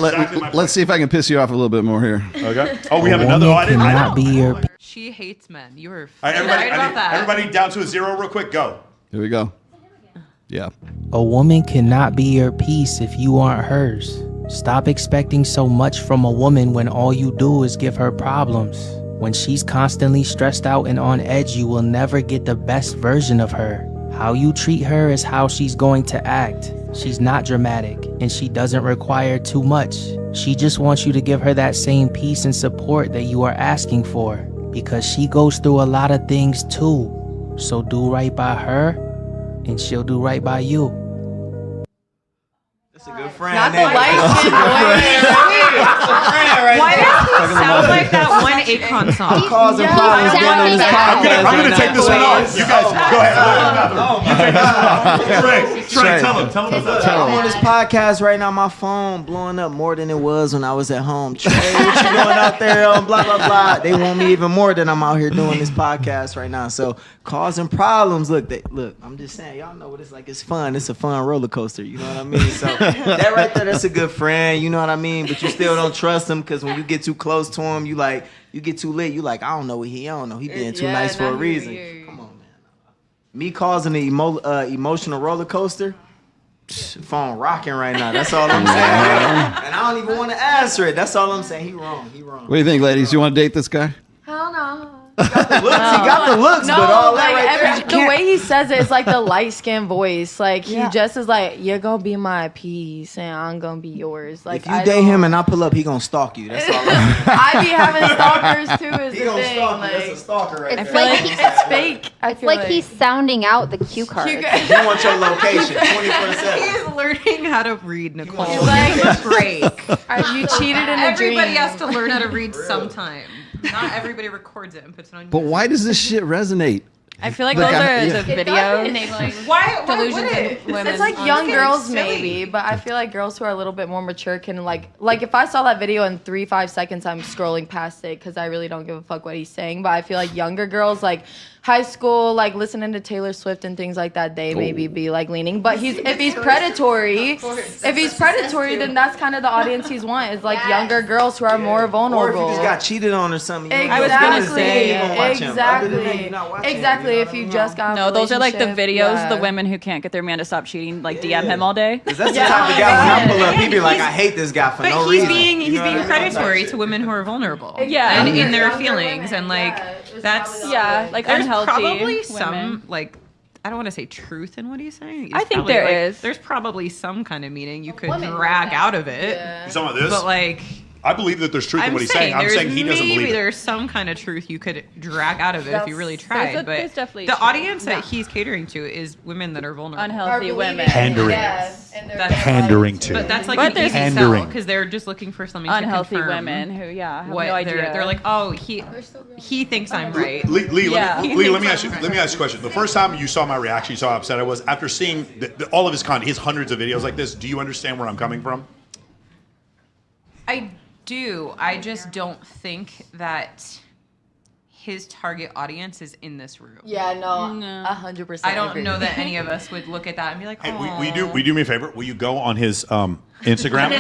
Let's see if I can piss you off a little bit more here. Okay. Oh, we have another audit. Cannot be your. She hates men. You were All right, everybody, right about that. everybody down to a 0 real quick. Go. Here we go. Yeah. A woman cannot be your piece if you aren't hers. Stop expecting so much from a woman when all you do is give her problems. When she's constantly stressed out and on edge, you will never get the best version of her. How you treat her is how she's going to act. She's not dramatic, and she doesn't require too much. She just wants you to give her that same peace and support that you are asking for, because she goes through a lot of things too. So do right by her, and she'll do right by you. That's a good friend. Not the light-skinned boy. Why does he sound like that one Akon song? Causing problems being on this podcast. I'm gonna take this one off. You guys, go ahead. Trey, tell him about that. I'm on this podcast right now. My phone blowing up more than it was when I was at home. Trey, what you doing out there? Blah blah blah. They want me even more than I'm out here doing this podcast right now. So causing problems. Look. I'm just saying. Y'all know what it's like. It's fun. It's a fun roller coaster. You know what I mean? So that right there, that's a good friend. You know what I mean? But you still don't trust him because when you get too close to him, you get too lit. You like, I don't know what he don't know. He being too nice for a reason. Come on, man. Me causing an emotional roller coaster. Phone rocking right now. That's all I'm saying. And I don't even want to answer it. That's all I'm saying. He wrong. What do you think, ladies? You want to date this guy? Hell no. He got the looks, No, but all like that right there. the way he says it is like the light skinned voice. Like he just is like, you're gonna be my piece and I'm gonna be yours. Like if you date him and I pull up, he gonna stalk you. That's all. I be having stalkers too. Is He the gonna thing. stalk you. Like, That's a stalker right It's there. like it's fake. I feel like he's sounding out the cue card. He wants your location 24/7. He's learning how to read, Nicole. He's like, Give a break. you cheated in a dream. Everybody has to learn how to read sometime. Not everybody records it and puts it on YouTube. But why does this shit resonate? I feel like Look, those I- are yeah. the videos. enabling delusions in women. It's like on young this. girls Silly. maybe, but I feel like girls who are a little bit more mature can like if I saw that video in 3-5 seconds, I'm scrolling past it because I really don't give a fuck what he's saying. But I feel like younger girls, like high school, like listening to Taylor Swift and things like that, they maybe be like leaning. But if he's predatory, then that's kind of the audience he's want is like younger girls who are more vulnerable. Or if you just got cheated on or something. You know, I was gonna say, you gonna watch him. Other than that, you're not watching him, Exactly. you know If what I you mean? just got No, those are like the relationship, videos yeah. of the women who can't get their man to stop cheating, like DM him all day. 'Cause that's the type of guy when I pull up, he be like, I hate this guy for But no he's reason. being You know what I mean? predatory to women who are vulnerable. Yeah. And in their Younger feelings women, and like it's that's probably Yeah, like there's unhealthy probably women. some like I don't want to say truth in what he's saying. I It's think probably, there like, is. There's probably some kind of meaning you could women drag like that. out of it. Yeah. You talking about this? But like I believe that there's truth in I'm what he's saying. I'm there's saying he doesn't maybe believe it. there's some kind of truth you could drag out of it if you really tried. But there's definitely the truth. audience that he's catering to is women that are vulnerable. Unhealthy women. Pandering. Yes, and they're That's just Pandering like- to. But that's like But an there's easy sell pandering. because they're just looking for something Unhealthy to confirm women who, have what no idea. they're like, oh, he thinks I'm right. Lee, Yeah. let me ask you a question. The first time you saw my reaction, you saw how upset I was. After seeing all of his content, his hundreds of videos like this, do you understand where I'm coming from? I do. I just don't think that his target audience is in this room. Yeah, no, 100%. I don't know that any of us would look at that and be like, Hey, oh. will you do me a favor? Will you go on his Instagram?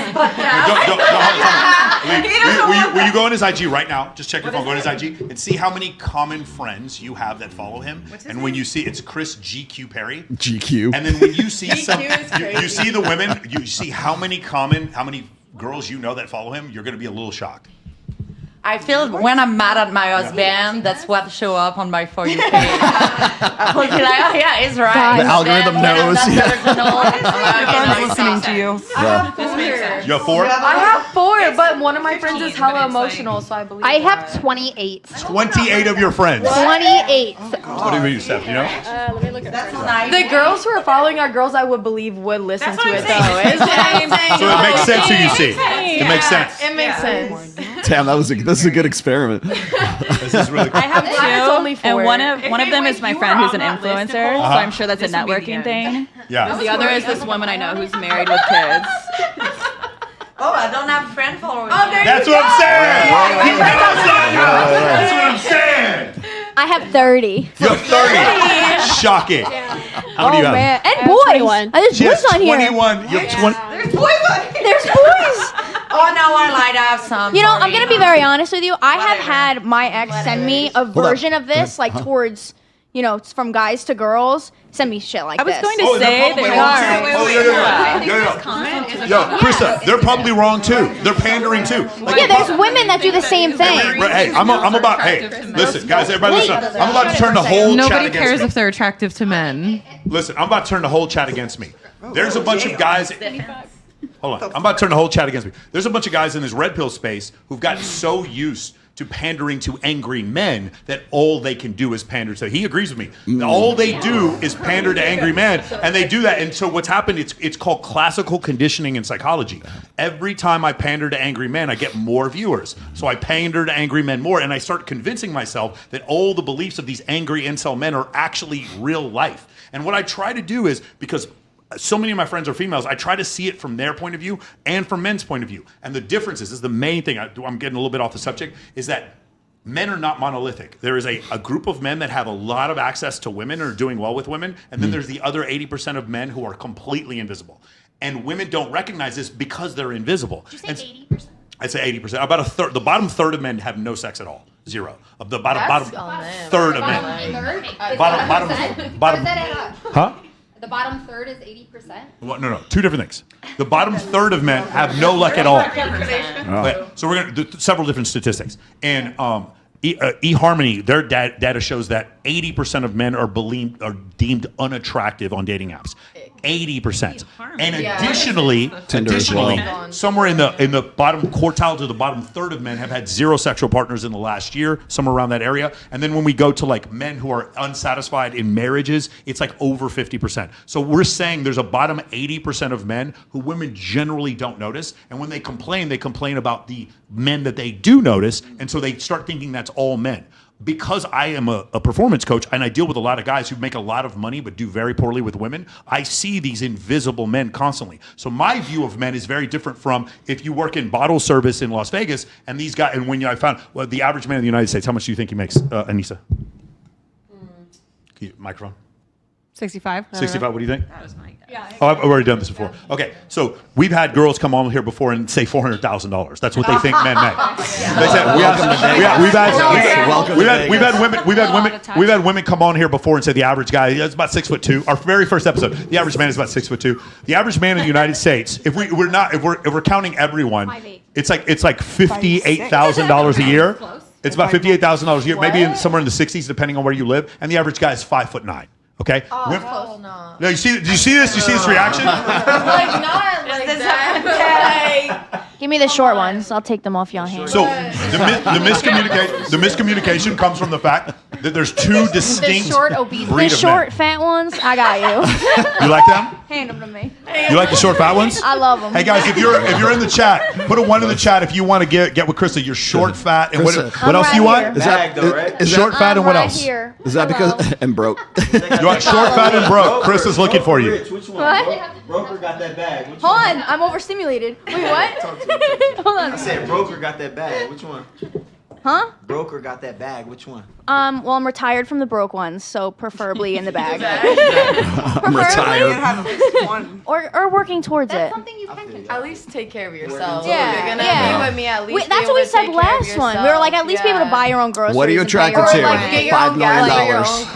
Will you go on his IG right now? Just check your phone. Go on his IG and see how many common friends you have that follow him. And when you see, it's Chris GQ Perry. GQ. And then when you see some, is you see the women, you see how many girls you know that follow him. You're going to be a little shocked. I feel when I'm mad at my husband, that's what show up on my For You page. I will be like, oh yeah, he's right. The algorithm knows. Everyone's listening to you. You have 4? I have 4, but one of my friends is hella emotional, so I believe I have that. 28. 28 of your friends. 28. What do you, Steph? You know? The girls who are following are girls I would believe would listen to it, though. Is what I'm saying. So it makes sense who you see. It makes sense. It makes sense. Damn, this is a good experiment. This is really cool. I have It's two, only 4. and one of them is my friend who's an influencer, so I'm sure that's a This would be the networking end. thing. Yeah. The other is this woman I know who's married with kids. Oh, I don't have friend followers. That's what I'm saying. That's what I'm saying. I have 30. You have 30. Shocking. How many do you have? Man. And boys. There's She has boys on here. 21. You have 20. There's boys. have some. You know, I'm sorry. gonna be very honest with you. I have had my ex send me a version of this, like towards, you know, from guys to girls. Send me shit like I was this. going to Oh, they're say probably they wrong are. too. Oh, Yo, Krista, they're probably wrong too. They're pandering too. Like, Yeah, there's women that do the same thing. Hey, I'm about. Hey, listen, guys, everybody, listen. I'm about to turn the whole chat Nobody against cares me. if they're attractive to men. Listen, I'm about to turn the whole chat against me. There's a bunch of guys. Hold on, I'm about to turn the whole chat against me. There's a bunch of guys in this red pill space who've gotten so used to pandering to angry men that all they can do is pander to. He agrees with me. All they do is pander to angry men, and they do that. And so what's happened? It's called classical conditioning in psychology. Every time I pander to angry men, I get more viewers. So I pander to angry men more, and I start convincing myself that all the beliefs of these angry incel men are actually real life. And what I try to do is, because so many of my friends are females, I try to see it from their point of view and from men's point of view. And the difference is the main thing, I'm getting a little bit off the subject, is that men are not monolithic. There is a group of men that have a lot of access to women and are doing well with women. And then there's the other 80% of men who are completely invisible. And women don't recognize this because they're invisible. Did you say 80%? I'd say 80%. About a third. The bottom third of men have no sex at all. Zero. Of the bottom third of men. Bottom. Huh? The bottom third is 80%. Well, no. Two different things. The bottom third of men have no luck at all. Okay, so we're going to do several different statistics. And eHarmony, their data shows that 80% of men are deemed unattractive on dating apps. 80%. And additionally, somewhere in the bottom quartile to the bottom third of men have had zero sexual partners in the last year, somewhere around that area. And then when we go to like men who are unsatisfied in marriages, it's like over 50%. So we're saying there's a bottom 80% of men who women generally don't notice. And when they complain about the men that they do notice. And so they start thinking that's all men. Because I am a performance coach and I deal with a lot of guys who make a lot of money but do very poorly with women, I see these invisible men constantly. So my view of men is very different from if you work in bottle service in Las Vegas and these guys, and when I found the average man in the United States, how much do you think he makes, Anissa? Microphone? 65. 65, what do you think? That was my guess. Oh, I've already done this before. Okay, so we've had girls come on here before and say $400,000. That's what they think men make. They said we've had women come on here before and say the average guy is about 6'2". Our very first episode, the average man is about 6'2". The average man in the United States, if we're counting everyone, it's like $58,000 a year. It's about $58,000 a year, maybe somewhere in the 60s, depending on where you live. And the average guy is 5'9". Okay. No, you see? Do you see this? Do you see this reaction? Give me the short ones. I'll take them off y'all hands. So the miscommunication comes from the fact that there's two distinct breed of men. Fat ones, I got you. You like them? Hand them to me. You like the short, fat ones? I love them. Hey guys, if you're in the chat, put a 1 in the chat if you want to get with Krista. You're short, fat, and what else do you want? Is that Short, fat, and what else? Here. Is that because and broke? You want short, fat, and broke? Krista's looking for you. Which one? What? Broker got that bag. Which Hold one? on, I'm overstimulated. Wait, what? Hold on. I said broker got that bag. Which one? Huh? Broker got that bag. Which one? Well, I'm retired from the broke ones, so preferably in the bag. I'm retired. or working towards it. Something you can control. At least take care of yourself. Yeah, If you're gonna yeah. be with me, at least Wait, that's what we said last one. We were like, at least be able to buy your own groceries. What are you and pay your attracted own to? rent. Get your $5 own gas, million. your own